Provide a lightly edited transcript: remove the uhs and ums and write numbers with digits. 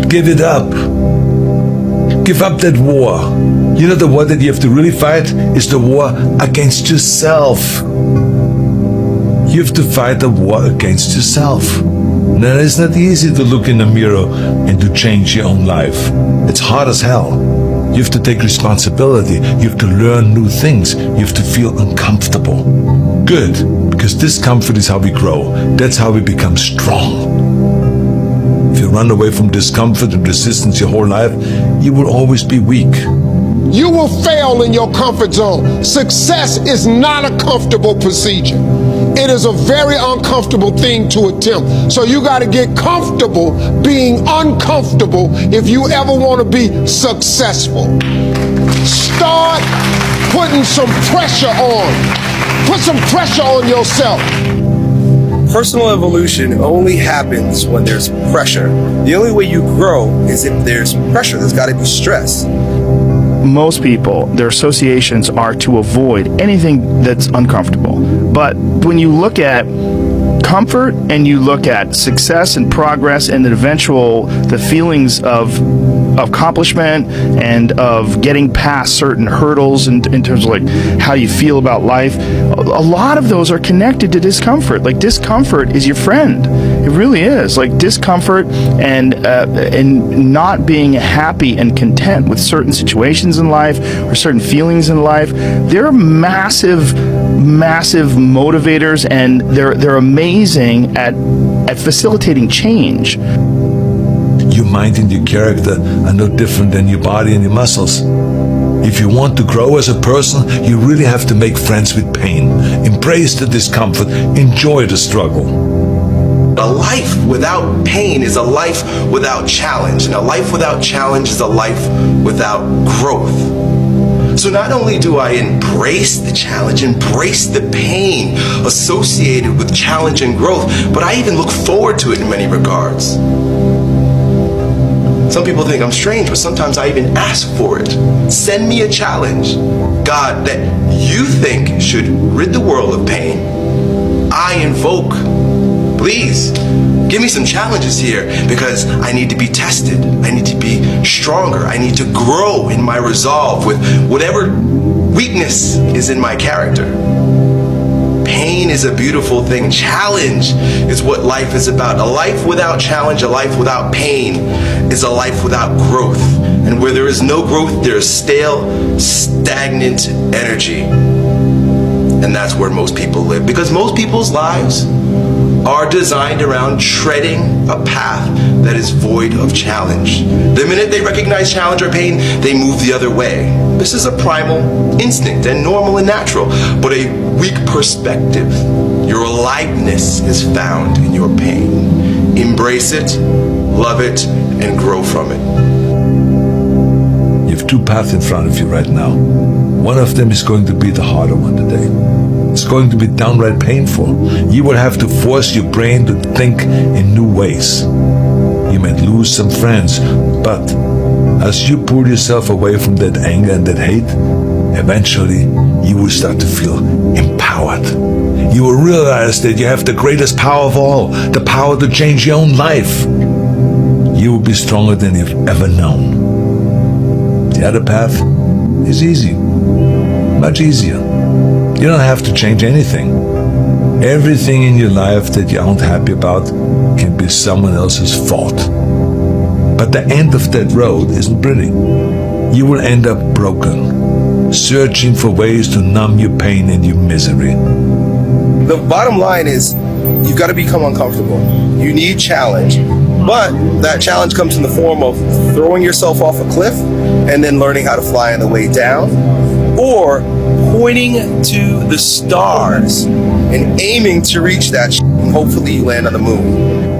Give it up. Give up that war. You know, the war that you have to really fight is the war against yourself. You have to fight a war against yourself. Now, it's not easy to look in the mirror and to change your own life. It's hard as hell. You have to take responsibility. You have to learn new things. You have to feel uncomfortable. Good, because discomfort is how we grow. That's how we become strong. If you run away from discomfort and resistance your whole life, you will always be weak. You will fail in your comfort zone. Success is not a comfortable procedure. It is a very uncomfortable thing to attempt. So you got to get comfortable being uncomfortable if you ever want to be successful. Start putting some pressure on. Put some pressure on yourself. Personal evolution only happens when there's pressure. The only way you grow is if there's pressure. There's got to be stress. Most people, their associations are to avoid anything that's uncomfortable. But when you look at comfort and you look at success and progress and the feelings of accomplishment and of getting past certain hurdles in terms of like how you feel about life, a lot of those are connected to discomfort. Like, discomfort is your friend. It really is. Like, discomfort and not being happy and content with certain situations in life or certain feelings in life, they're massive motivators, and they're amazing at facilitating change. Your mind and your character are no different than your body and your muscles. If you want to grow as a person, you really have to make friends with pain. Embrace the discomfort. Enjoy the struggle. A life without pain is a life without challenge, and a life without challenge is a life without growth. So not only do I embrace the challenge, embrace the pain associated with challenge and growth, but I even look forward to it in many regards. Some people think I'm strange, but sometimes I even ask for it. Send me a challenge, God, that you think should rid the world of pain. I invoke, please, give me some challenges here, because I need to be tested. I need to be stronger. I need to grow in my resolve with whatever weakness is in my character. Pain is a beautiful thing. Challenge is what life is about. A life without challenge, a life without pain, is a life without growth. And where there is no growth, there is stale, stagnant energy. And that's where most people live, because most people's lives are designed around treading a path that is void of challenge. The minute they recognize challenge or pain, they move the other way. This is a primal instinct and normal and natural, but a weak perspective. Your aliveness is found in your pain. Embrace it, love it, and grow from it. You have two paths in front of you right now. One of them is going to be the harder one today. It's going to be downright painful. You will have to force your brain to think in new ways. You might lose some friends, but as you pull yourself away from that anger and that hate, eventually you will start to feel empowered. You will realize that you have the greatest power of all, the power to change your own life. You will be stronger than you've ever known. The other path is easy, much easier. You don't have to change anything. Everything in your life that you aren't happy about can be someone else's fault. But the end of that road isn't pretty. You will end up broken, searching for ways to numb your pain and your misery. The bottom line is, you've got to become uncomfortable. You need challenge. But that challenge comes in the form of throwing yourself off a cliff and then learning how to fly on the way down, or pointing to the stars and aiming to reach that and hopefully you land on the moon.